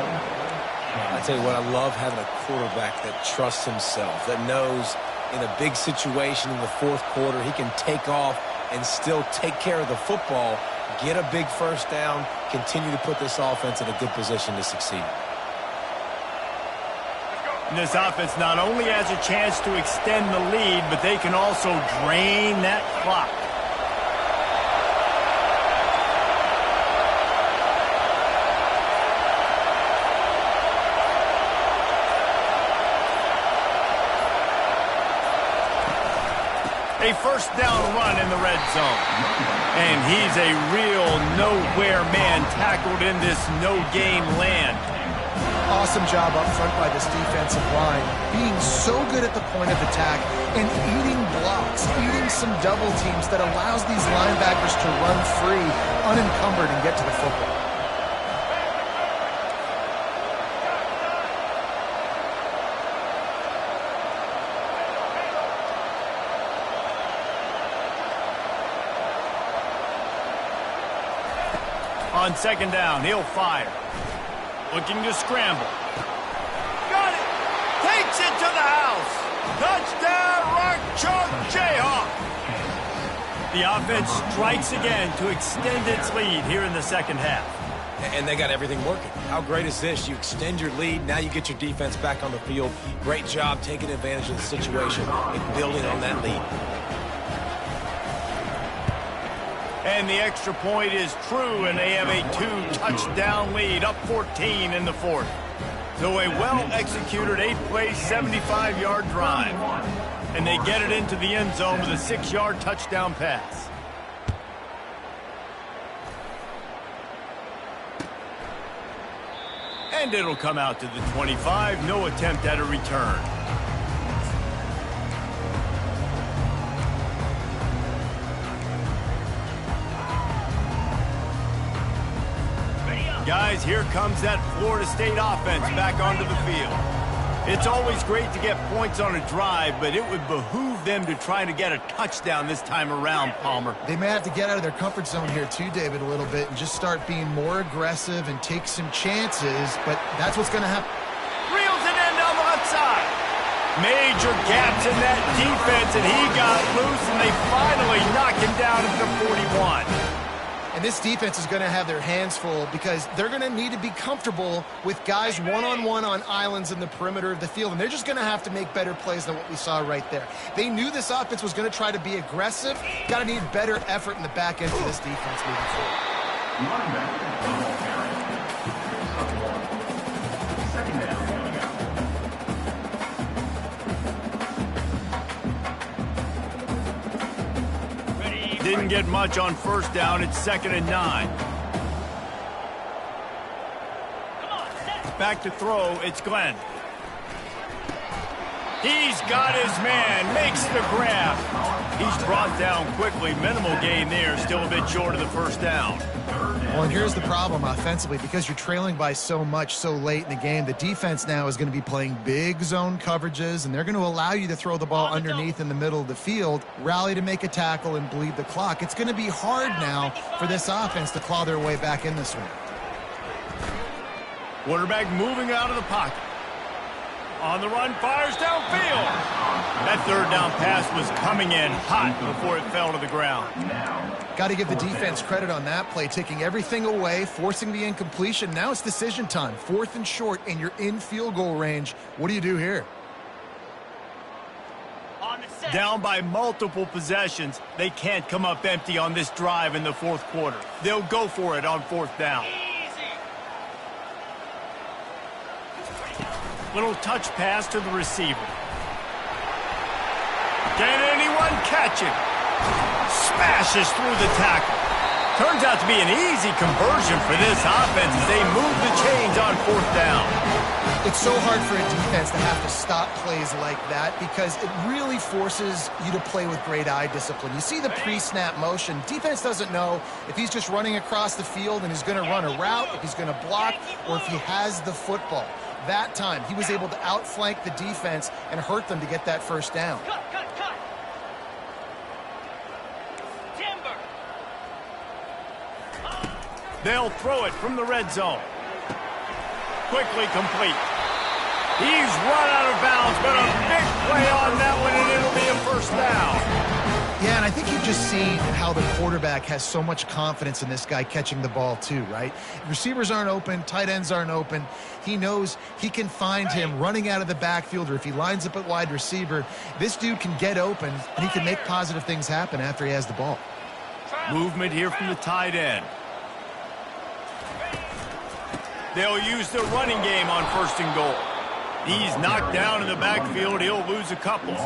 B: I tell you what, I love having a quarterback that trusts himself, that knows in a big situation in the fourth quarter, he can take off and still take care of the football, get a big first down, continue to put this offense in a good position to succeed.
A: This offense not only has a chance to extend the lead, but they can also drain that clock. A first down run in the red zone. And he's a real nowhere man tackled in this no-gain land.
C: Awesome job up front by this defensive line, being so good at the point of attack and eating blocks, eating some double teams that allows these linebackers to run free, unencumbered, and get to the football.
A: On second down, he'll fire. Looking to scramble. Got it! Takes it to the house! Touchdown, Rock Chalk Jayhawk! The offense strikes again to extend its lead here in the second half.
B: And they got everything working. How great is this? You extend your lead, now you get your defense back on the field. Great job taking advantage of the situation and building on that lead.
A: And the extra point is true, and they have a 2-touchdown lead, up 14 in the fourth. So a well-executed 8-play, 75-yard drive. And they get it into the end zone with a 6-yard touchdown pass. And it'll come out to the 25, no attempt at a return. Guys, here comes that Florida State offense back onto the field. It's always great to get points on a drive, but it would behoove them to try to get a touchdown this time around, Palmer.
C: They may have to get out of their comfort zone here too, David, a little bit and just start being more aggressive and take some chances, but that's what's going to happen.
A: Reels it in down the left side. Major gaps in that defense, and he got loose, and they finally knock him down at the 41.
C: And this defense is going to have their hands full because they're going to need to be comfortable with guys one-on-one on islands in the perimeter of the field, and they're just going to have to make better plays than what we saw right there. They knew this offense was going to try to be aggressive. Got to need better effort in the back end for this defense moving forward.
A: Didn't get much on first down. It's 2nd and 9. Back to throw. It's Glenn. He's got his man. Makes the grab. He's brought down quickly. Minimal gain there. Still a bit short of the first down.
C: Well, and here's the problem offensively. Because you're trailing by so much so late in the game, the defense now is going to be playing big zone coverages, and they're going to allow you to throw the ball underneath in the middle of the field, rally to make a tackle, and bleed the clock. It's going to be hard now for this offense to claw their way back in this one.
A: Quarterback moving out of the pocket. On the run, fires downfield. That third down pass was coming in hot before it fell to the ground.
C: Got to give the defense credit on that play, taking everything away, forcing the incompletion. Now it's decision time. 4th and short, and you're in field goal range. What do you do here?
A: Down by multiple possessions. They can't come up empty on this drive in the 4th quarter. They'll go for it on 4th down. Little touch pass to the receiver. Can anyone catch him? Smashes through the tackle. Turns out to be an easy conversion for this offense as they move the chains on 4th down.
C: It's so hard for a defense to have to stop plays like that because it really forces you to play with great eye discipline. You see the pre-snap motion. Defense doesn't know if he's just running across the field and he's going to run a route, if he's going to block, or if he has the football. That time, he was able to outflank the defense and hurt them to get that first down.
E: Cut. Timber.
A: They'll throw it from the red zone. Quickly complete. He's run out of bounds, but a big play on that one, and it'll be a first down.
C: Yeah, and I think you've just seen how the quarterback has so much confidence in this guy catching the ball too, right? Receivers aren't open, tight ends aren't open. He knows he can find him running out of the backfield, or if he lines up at wide receiver, this dude can get open, and he can make positive things happen after he has the ball.
A: Movement here from the tight end. They'll use the running game on 1st and goal. He's knocked down in the backfield. He'll lose a couple.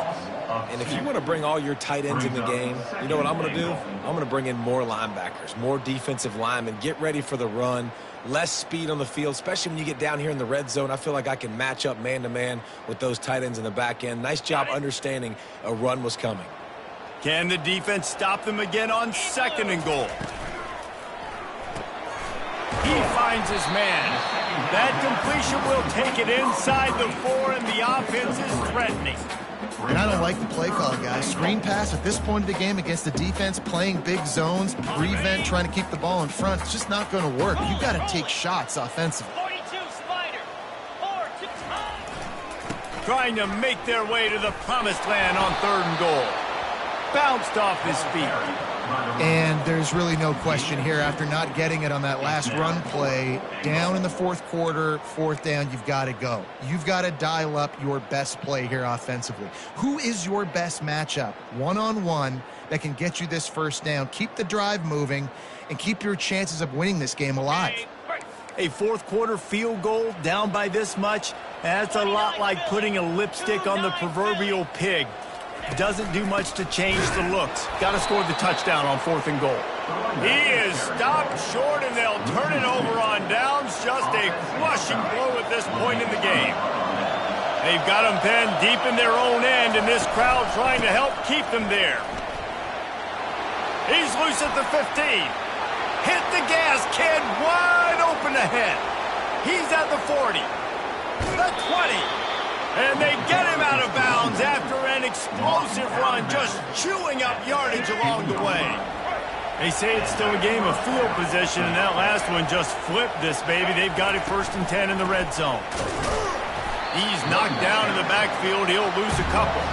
B: And if you want to bring all your tight ends in the game, you know what I'm going to do? I'm going to bring in more linebackers, more defensive linemen, get ready for the run, less speed on the field, especially when you get down here in the red zone. I feel like I can match up man-to-man with those tight ends in the back end. Nice job understanding a run was coming.
A: Can the defense stop them again on 2nd and goal? He finds his man. That completion will take it inside the 4, and the offense is threatening.
C: And I don't like the play call, guys. Screen pass at this point of the game against the defense, playing big zones, prevent, trying to keep the ball in front. It's just not going to work. You've got to take shots offensively.
E: 42 Spider. 4-2.
A: Trying to make their way to the promised land on 3rd and goal. Bounced off his feet.
C: And there's really no question here, after not getting it on that last run play, down in the 4th quarter, 4th down, you've got to go. You've got to dial up your best play here offensively. Who is your best matchup, one-on-one, that can get you this first down, keep the drive moving, and keep your chances of winning this game alive?
A: A 4th quarter field goal down by this much, that's a lot like putting a lipstick on the proverbial pig. Doesn't do much to change the looks. Got to score the touchdown on 4th and goal. He is stopped short, and they'll turn it over on downs. Just a crushing blow at this point in the game. They've got them pinned deep in their own end, and this crowd trying to help keep them there. He's loose at the 15. Hit the gas, kid, wide open ahead. He's at the 40, the 20. And they get him out of bounds after an explosive run, just chewing up yardage along the way. They say it's still a game of field position, and that last one just flipped this baby. They've got it 1st and 10 in the red zone. He's knocked down in the backfield. He'll lose a couple.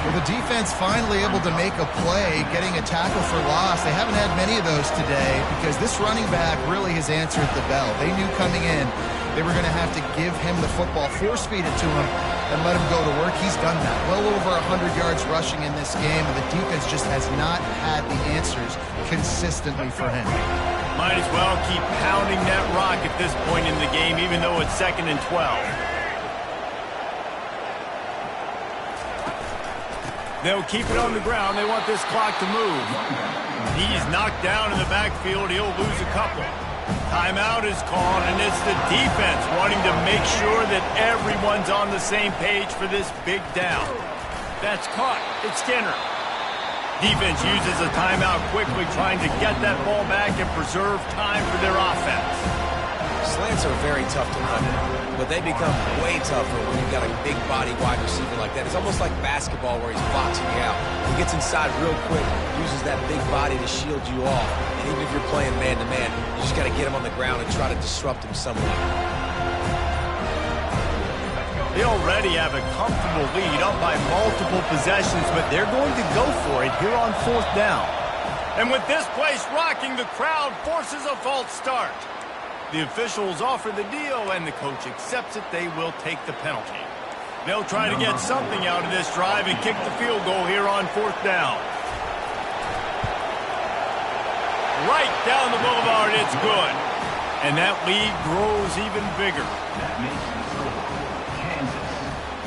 C: Well, the defense finally able to make a play, getting a tackle for loss. They haven't had many of those today because this running back really has answered the bell. They knew coming in they were going to have to give him the football, force-feed it to him, and let him go to work. He's done that. Well over 100 yards rushing in this game, and the defense just has not had the answers consistently for him.
A: Might as well keep pounding that rock at this point in the game, even though it's 2nd and 12. They'll keep it on the ground. They want this clock to move. He's knocked down in the backfield. He'll lose a couple. Timeout is called, and it's the defense wanting to make sure that everyone's on the same page for this big down. That's caught. It's Skinner. Defense uses a timeout quickly, trying to get that ball back and preserve time for their offense.
B: Slants are very tough to run, but they become way tougher when you've got a big body wide receiver like that. It's almost like basketball where he's boxing you out. He gets inside real quick, uses that big body to shield you off. And even if you're playing man-to-man, you just got to get him on the ground and try to disrupt him somewhere.
A: They already have a comfortable lead up by multiple possessions, but they're going to go for it here on 4th down. And with this place rocking, the crowd forces a false start. The officials offer the deal, and the coach accepts it. They will take the penalty. They'll try to get something out of this drive and kick the field goal here on 4th down. Right down the boulevard, it's good. And that lead grows even bigger.
D: That makes the score Kansas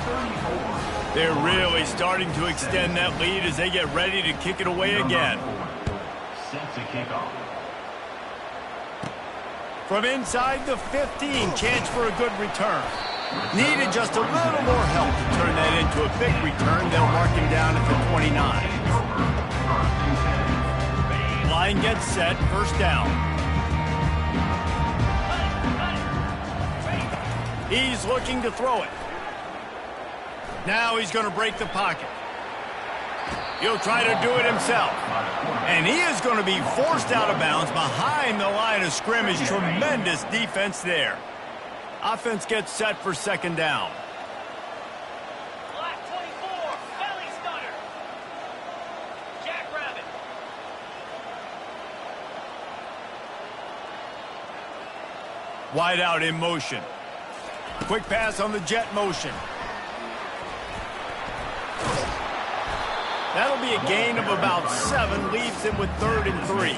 D: 34.
A: They're really starting to extend that lead as they get ready to kick it away again.
D: Set to kick off.
A: From inside the 15, chance for a good return. Needed just a little more help to turn that into a big return. They'll mark him down at the 29. Line gets set, 1st down. He's looking to throw it. Now he's going to break the pocket. He'll try to do it himself. And he is going to be forced out of bounds behind the line of scrimmage. Tremendous defense there. Offense gets set for 2nd down.
E: Black 24, belly stunner. Jackrabbit.
A: Wide out in motion. Quick pass on the jet motion. That'll be a gain of about 7, leaves him with 3rd and 3.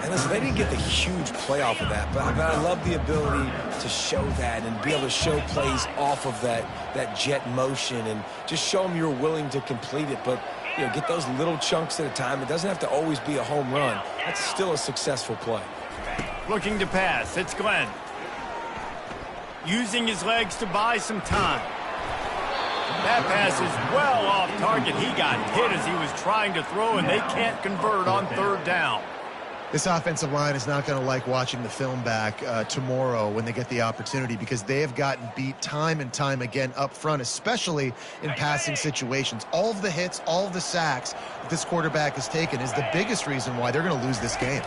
B: And listen, they didn't get the huge play off of that, but I love the ability to show that and be able to show plays off of that jet motion and just show them you're willing to complete it. But, you know, get those little chunks at a time. It doesn't have to always be a home run. That's still a successful play.
A: Looking to pass. It's Glenn. Using his legs to buy some time. That pass is well off target. He got hit as he was trying to throw, and they can't convert on 3rd down.
C: This offensive line is not going to like watching the film back tomorrow when they get the opportunity because they have gotten beat time and time again up front, especially in passing situations. All of the hits, all of the sacks that this quarterback has taken is the biggest reason why they're going to lose this game.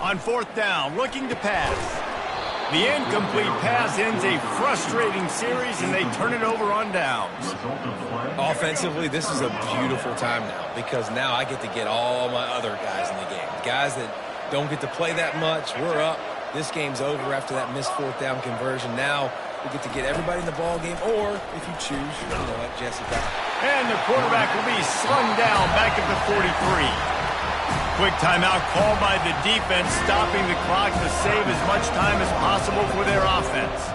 A: On 4th down, looking to pass. The incomplete pass ends a frustrating series, and they turn it over on downs.
B: Offensively, this is a beautiful time now because now I get to get all my other guys in the game. Guys that don't get to play that much, we're up. This game's over after that missed 4th down conversion. Now we get to get everybody in the ball game, or if you choose, you know what, Jessica.
A: And the quarterback will be slung down back at the 43. Quick timeout called by the defense, stopping the clock to save as much time as possible for their offense.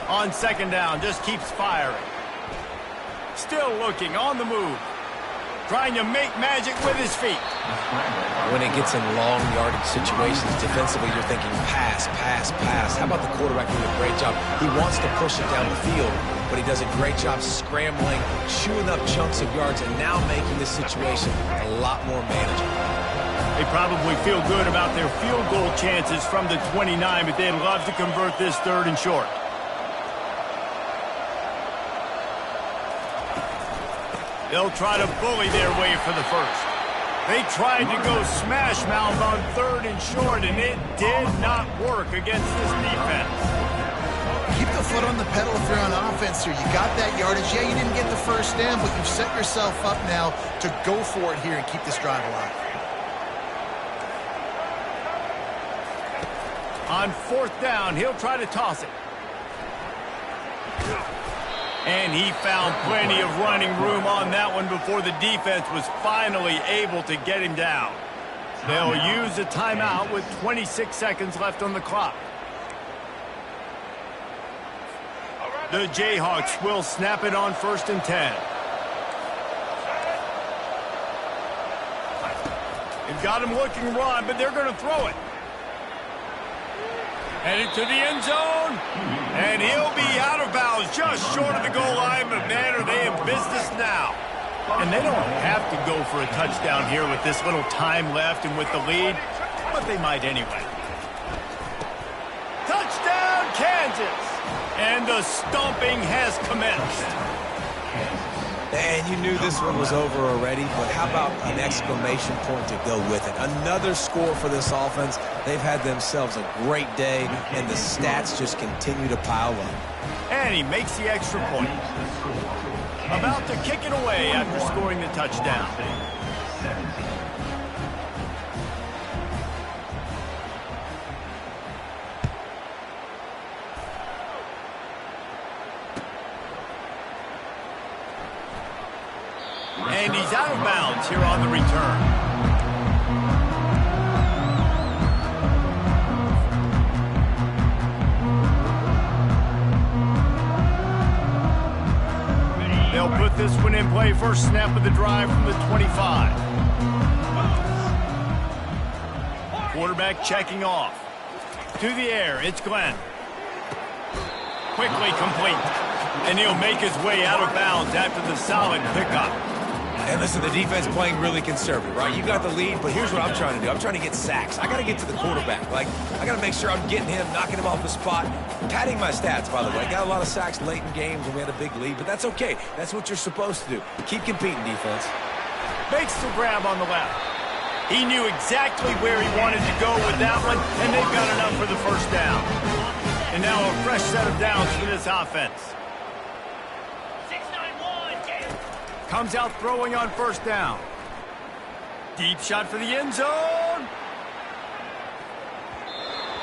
A: On 2nd down, just keeps firing. Still looking, on the move. Trying to make magic with his feet.
B: When it gets in long yardage situations, defensively, you're thinking pass, pass, pass. How about the quarterback doing a great job? He wants to push it down the field, but he does a great job scrambling, chewing up chunks of yards, and now making this situation a lot more manageable.
A: They probably feel good about their field goal chances from the 29, but they'd love to convert this 3rd and short. They'll try to bully their way for the first. They tried to go smash mouth on 3rd and short, and it did not work against this defense.
C: Keep the foot on the pedal if you're on offense here. You got that yardage. Yeah, you didn't get the first down, but you've set yourself up now to go for it here and keep this drive alive.
A: On 4th down, he'll try to toss it. And he found plenty of running room on that one before the defense was finally able to get him down. They'll use a timeout with 26 seconds left on the clock. The Jayhawks will snap it on 1st and 10. They've got him looking run, but they're going to throw it. Headed to the end zone, and he'll be out of bounds just short of the goal line, but man, are they in business now. And they don't have to go for a touchdown here with this little time left and with the lead, but they might anyway. Touchdown, Kansas! And the stomping has commenced.
B: And you knew this one was over already, but how about an exclamation point to go with it? Another score for this offense. They've had themselves a great day, and the stats just continue to pile up.
A: And he makes the extra point. About to kick it away after scoring the touchdown. And he's out of bounds here on the return. They'll put this one in play. First snap of the drive from the 25. Quarterback checking off. To the air, it's Glenn. Quickly complete. And he'll make his way out of bounds after the solid pickup.
B: And listen, the defense playing really conservative, right? You got the lead, but here's what I'm trying to do. I'm trying to get sacks. I got to get to the quarterback. Like, I got to make sure I'm getting him, knocking him off the spot. Padding my stats, by the way. Got a lot of sacks late in games when we had a big lead, but that's okay. That's what you're supposed to do. Keep competing, defense.
A: Makes the grab on the left. He knew exactly where he wanted to go with that one, and they've got enough for the first down. And now a fresh set of downs for this offense. Comes out throwing on first down. Deep shot for the end zone.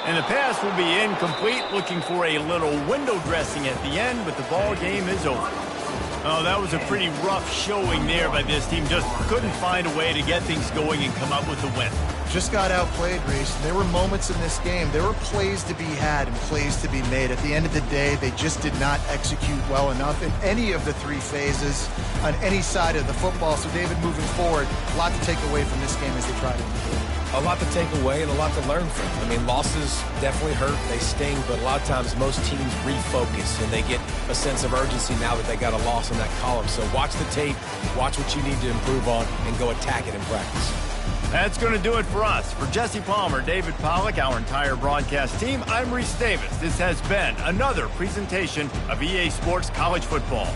A: And the pass will be incomplete, looking for a little window dressing at the end, but the ball game is over. Oh, that was a pretty rough showing there by this team. Just couldn't find a way to get things going and come up with the win.
C: Just got outplayed, Reese. There were moments in this game. There were plays to be had and plays to be made. At the end of the day, they just did not execute well enough in any of the 3 phases on any side of the football. So, David, moving forward, a lot to take away from this game as they try to improve.
B: A lot to take away and a lot to learn from. I mean, losses definitely hurt. They sting, but a lot of times most teams refocus and they get a sense of urgency now that they got a loss in that column. So watch the tape, watch what you need to improve on, and go attack it in practice.
A: That's going to do it for us. For Jesse Palmer, David Pollack, our entire broadcast team, I'm Reese Davis. This has been another presentation of EA Sports College Football.